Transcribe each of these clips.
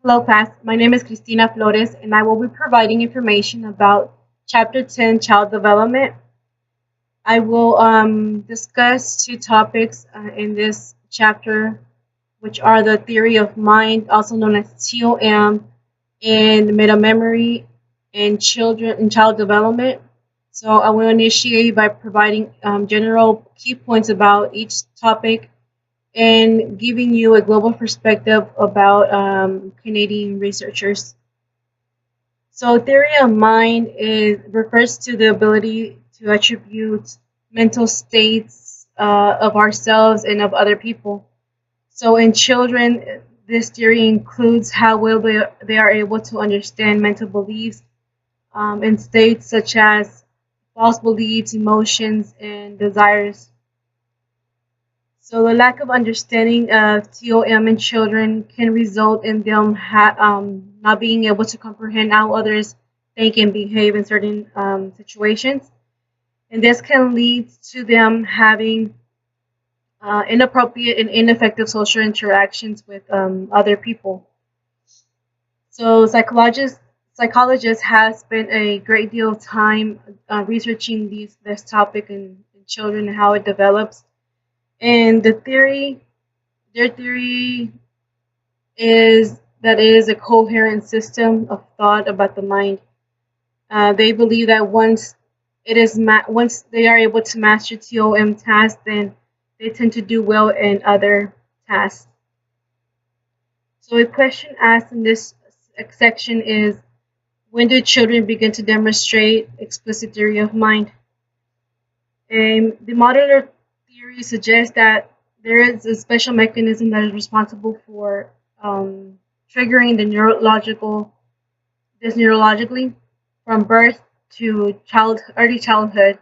Hello, class. My name is Cristina Flores, and I will be providing information about Chapter 10, Child Development. I will discuss two topics in this chapter, which are the theory of mind, also known as TOM, and metamemory in children and child development. So I will initiate by providing general key points about each topic and giving you a global perspective about Canadian researchers. So, theory of mind refers to the ability to attribute mental states of ourselves and of other people. So, in children, this theory includes how well they are able to understand mental beliefs in states such as false beliefs, emotions, and desires. So the lack of understanding of TOM in children can result in them not being able to comprehend how others think and behave in certain situations. And this can lead to them having inappropriate and ineffective social interactions with other people. So psychologists have spent a great deal of time researching this topic in children and how it develops. And their theory is that it is a coherent system of thought about the mind. They believe that once they are able to master TOM tasks, then they tend to do well in other tasks. So a question asked in this section is, when do children begin to demonstrate explicit theory of mind? The modular theory suggests that there is a special mechanism that is responsible for triggering this neurologically from birth to early childhood.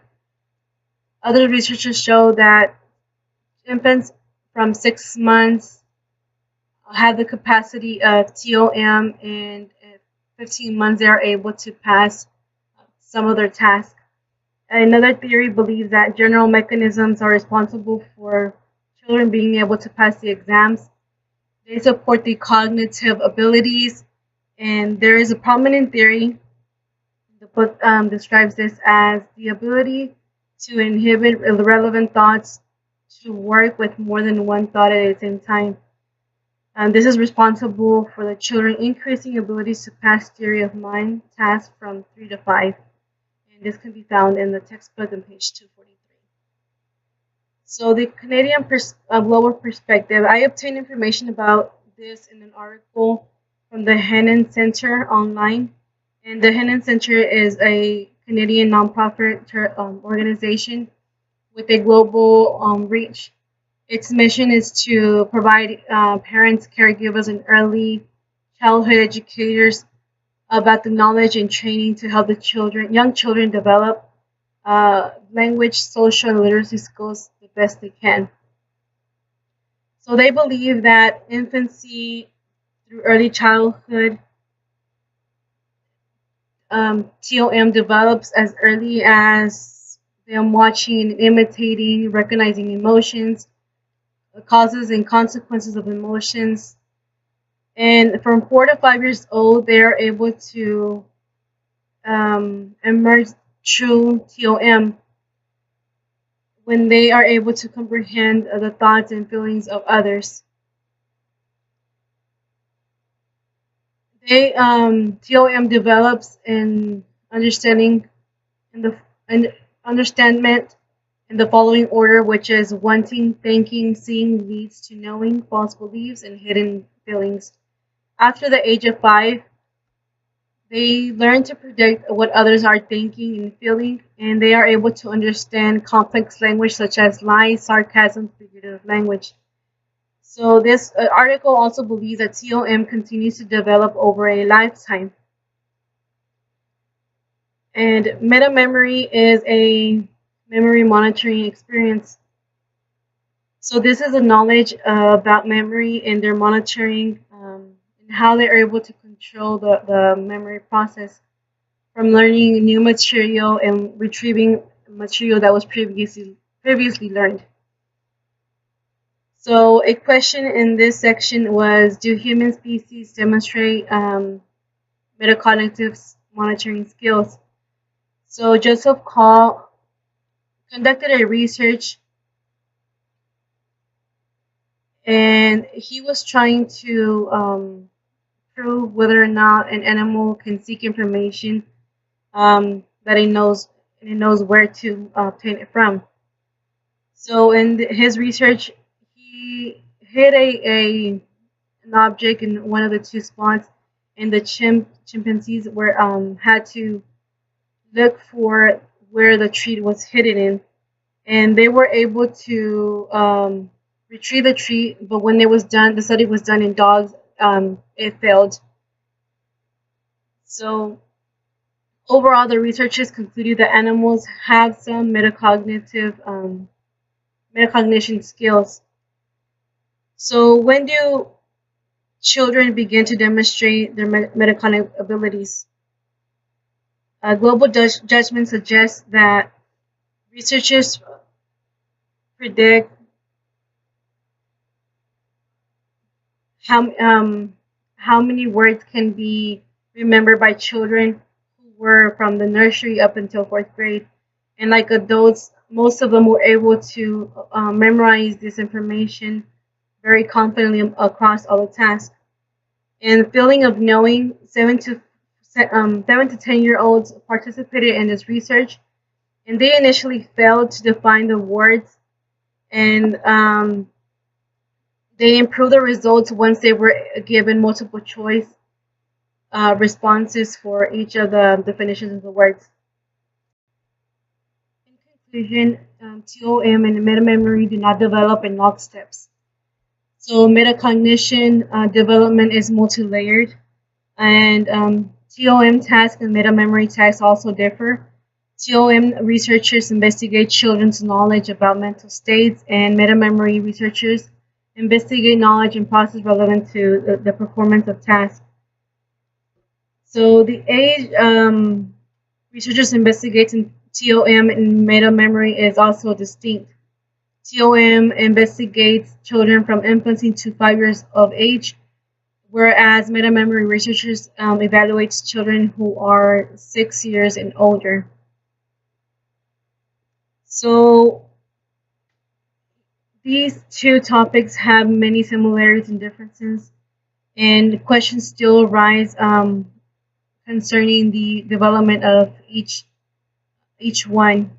Other researchers show that infants from 6 months have the capacity of TOM, and at 15 months they are able to pass some of their tasks. Another theory believes that general mechanisms are responsible for children being able to pass the exams. They support the cognitive abilities, and there is a prominent theory. The book describes this as the ability to inhibit irrelevant thoughts to work with more than one thought at the same time. This is responsible for the children increasing abilities to pass theory of mind tasks from 3 to 5. This can be found in the textbook on page 243. So the Canadian global perspective, I obtained information about this in an article from the Hennon Center online. And the Hennon Center is a Canadian nonprofit organization with a global reach. Its mission is to provide parents, caregivers, and early childhood educators about the knowledge and training to help young children develop language, social, and literacy skills the best they can. So they believe that infancy through early childhood, TOM develops as early as them watching, imitating, recognizing emotions, causes and consequences of emotions. And from 4 to 5 years old, they are able to emerge true TOM when they are able to comprehend the thoughts and feelings of others. TOM develops in understanding understandment in the following order, which is wanting, thinking, seeing leads to knowing, false beliefs, and hidden feelings. After the age of 5, they learn to predict what others are thinking and feeling, and they are able to understand complex language such as lies, sarcasm, figurative language. So this article also believes that TOM continues to develop over a lifetime. And metamemory is a memory monitoring experience. So this is a knowledge about memory and their monitoring and how they're able to control the memory process from learning new material and retrieving material that was previously learned. So a question in this section was, do human species demonstrate metacognitive monitoring skills? So Joseph Call conducted a research, and he was trying to prove whether or not an animal can seek information that it knows, and it knows where to obtain it from. So in his research, he hit an object in one of the two spots, and the chimpanzees were had to look for where the treat was hidden in, and they were able to retrieve the treat. But when it was done, the study was done in dogs. It failed. So overall, the researchers concluded that animals have some metacognition skills. So when do children begin to demonstrate their metacognitive abilities? Global judgment suggests that researchers predict how many words can be remembered by children who were from the nursery up until fourth grade. And like adults, most of them were able to memorize this information very confidently across all the tasks. And the feeling of knowing, 7 to 10-year-olds participated in this research, and they initially failed to define the words, and they improved the results once they were given multiple choice responses for each of the definitions of the words. In conclusion, TOM and metamemory do not develop in lockstep. So metacognition development is multi-layered, and TOM tasks and metamemory tasks also differ. TOM researchers investigate children's knowledge about mental states, and metamemory researchers investigate knowledge and process relevant to the performance of tasks. So the age researchers investigate in TOM and metamemory is also distinct. TOM investigates children from infancy to 5 years of age, whereas metamemory researchers evaluates children who are 6 years and older. So these two topics have many similarities and differences, and questions still arise concerning the development of each one.